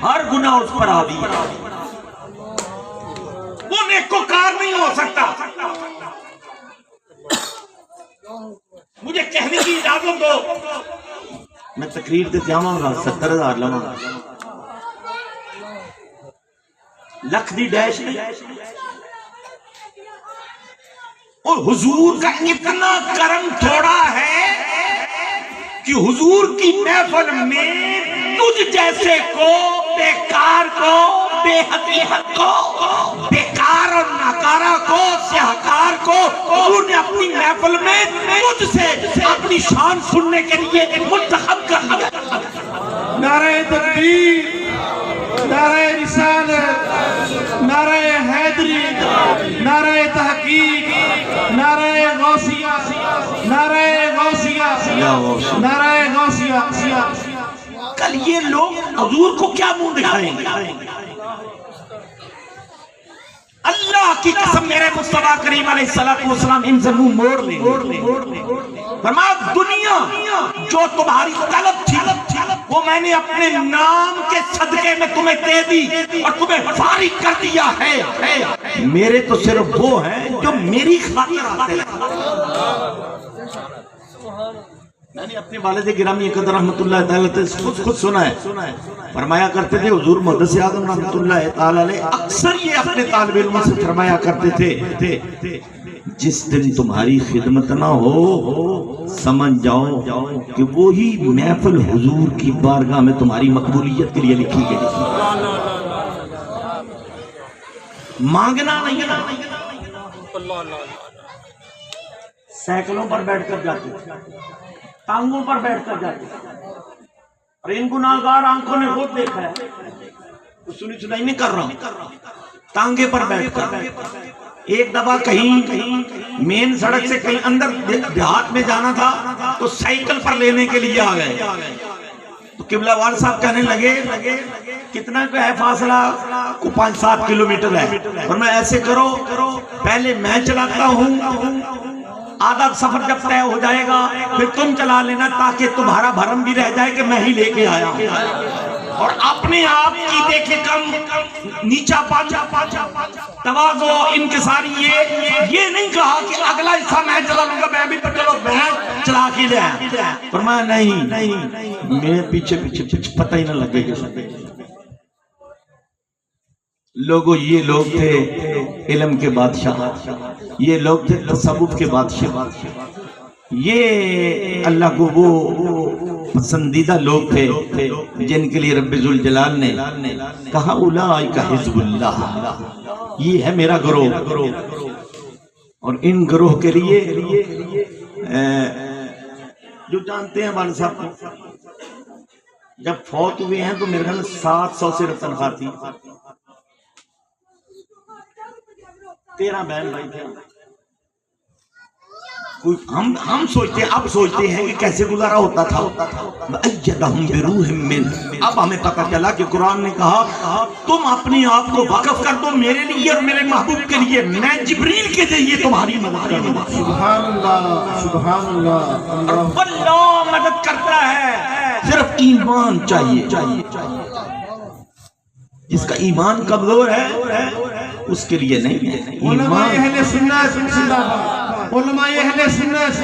हर गुनाह उस पर हावी है, वो नेकोकार नहीं हो सकता। मुझे कहने की इजाजत दो, मैं तकरीर से जावांगा 70,000 लवांगा लख दी डैश और हुजूर का इतना करम थोड़ा है कि हुजूर की महफिल में तुझ जैसे को, बेकार को, बेहकीकत को, बेकार और नाकारा को, स्याहकार को हुजूर ने अपनी महफिल में तुझसे अपनी शान सुनने के लिए मुंतखब कर लिया। नारे तकबीर, नारे रिसालत, नारे हैदरी, नारे तहकीक, नारे गौसिया, नारे गौसिया, नारे गौसिया। कल ये लोग हुजूर को क्या मुंह दिखाएंगे? अल्लाह की कसम, मेरे मुस्तफा करीम अलैहिस्सलाम इनसे मुंह मोड़ लेंगे। फरमाया, दुनिया जो तुम्हारी तलब थी वो मैंने अपने नाम के सदके में तुम्हें दे दी और तुम्हें फारिग कर दिया है। मेरे तो सिर्फ वो हैं जो मेरी खातिर आते हैं। मैंने अपने वालिद गिरामी कदर रहमतुल्लाह तआला खुद सुना है, फरमाया करते थे हुजूर मुहद्दिस आज़म रहमतुल्लाह तआला अलैह अक्सर ये अपने तालिब इल्म से फरमाया करते थे, जिस दिन तुम्हारी खिदमत ना हो समझ जाओ कि वो ही महफिल हुजूर की बारगाह में तुम्हारी मकबूलियत के लिए लिखी गई। मांगना नहीं, साइकिलों पर बैठकर जाते, टांगों पर बैठकर जाते, और इन गुनाहगार आंखों ने खुद देखा है, तो सुनी सुनाई नहीं कर रहा हूं, टांगे पर बैठकर। एक दफा कहीं मेन सड़क से कहीं अंदर देहात में जाना था तो साइकिल पर लेने के लिए आ गए, तो किबला वाल साहब कहने लगे कितना का है फासला? को 5-7 किलोमीटर है। और मैं ऐसे करो पहले मैं चलाता हूँ, आधा सफर जब तय हो जाएगा फिर तुम चला लेना, ताकि तुम्हारा भरम भी रह जाए कि मैं ही लेके आया हूँ। और अपने आप की देखे कम नीचा पाचा तवाज़ो इनकिसारी, ये नहीं कहा कि अगला हिस्सा मैं चला लूंगा, मैं भी चलो मैं चला के ले आया। पर मैं नहीं, मेरे पीछे पता ही ना लगेगा। लोगों, ये लोग थे इल्म के बादशाह, ये लोग थे तसव्वुफ के बादशाह, ये अल्लाह को वो पसंदीदा लोग थे जिनके लिए रब्बुल जलाल ने कहा उलाइका हिज़्बुल्लाह, ये है मेरा गिरोह। और इन गिरोह के लिए जो जानते हैं वाले साहब को, जब फौत हुए हैं तो मेरे ख्याल 700 से तनख्वाह थी, 13 बहन भाई थे। हम सोचते, अब सोचते हैं कि कैसे गुजारा होता था। अब हमें पता चला कि कुरान ने कहा तुम अपने आप को वक्फ कर दो मेरे लिए और मेरे महबूब के लिए, मैं जिब्रील के जरिए तुम्हारी मदद करूंगा। सुभान अल्लाह, सुभान अल्लाह। अल्लाह मदद करता है, सिर्फ ईमान चाहिए। जिसका ईमान कमजोर है उसके लिए नहीं है उलमाए अहले सुन्नत जिंदाबाद, उलमाए अहले सुन्नत,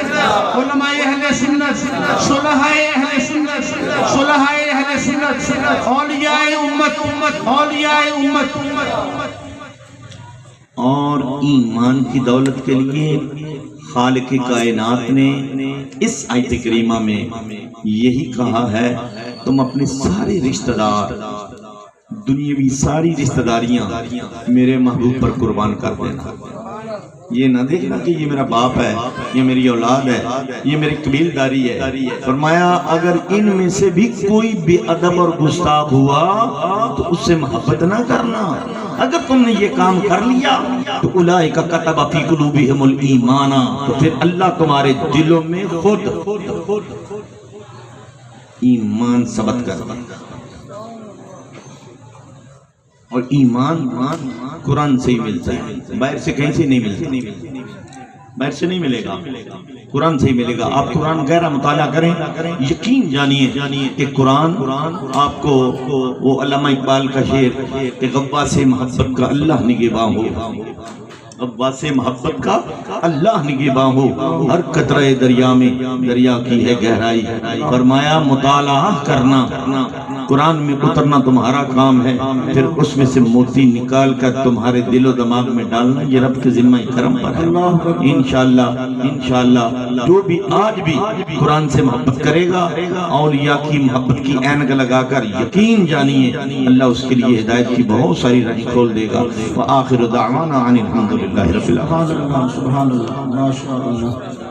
उलमाए अहले सुन्नत, सुलहाए अहले सुन्नत, सुलहाए अहले सुन्नत, औलियाए उम्मत, औलियाए उम्मत। और ईमान की दौलत के लिए खालिक कायनात ने इस आयत करीमा में यही कहा है, तुम अपने सारे रिश्तेदार, दुनियावी सारी रिश्तेदारियां मेरे महबूब पर कुर्बान कर देना। ये ना देखना कि ये मेरा बाप है, ये मेरी औलाद है, ये मेरी कबीलदारी है। फरमाया अगर इनमें से भी कोई बेअदब और गुस्ताख हुआ तो उससे मोहब्बत ना करना। अगर तुमने ये काम कर लिया तो उलाइका कतब फी कुलूबिहिमुल ईमाना, तो फिर अल्लाह तुम्हारे दिलों में खुद ईमान सबत कर देगा। और ईमान कुरान से ही मिलता है, बाहर से कहीं से नहीं मिलता, बाहर से नहीं मिलेगा, कुरान से ही मिलेगा। आप कुरान गहरा मुताला करें, यकीन जानिए कि कुरान आपको वो अल्लामा इकबाल का शेर कि गव्वा से मोहब्बत का अल्लाह निगहबान हो, गव्वा से मोहब्बत का अल्लाह निगहबान हो, हर कतरे दरिया में दरिया की है गहराई। फरमाया मुताला करना, कुरान में उतरना तुम्हारा काम है, फिर उसमें से मोती निकाल कर तुम्हारे दिलो दिमाग में डालना ये रब के जिम्मा करम पर है। इंशाअल्लाह जो भी आज भी कुरान से मोहब्बत करेगा, औलिया की मोहब्बत की ऐनक लगाकर यकीन जानिए अल्लाह उसके लिए हिदायत की बहुत सारी राह खोल देगा। व आखिर दावाना अनिल हम्दुलिल्लाहि रब्बिल आलमीन। सुभान अल्लाह, माशा अल्लाह।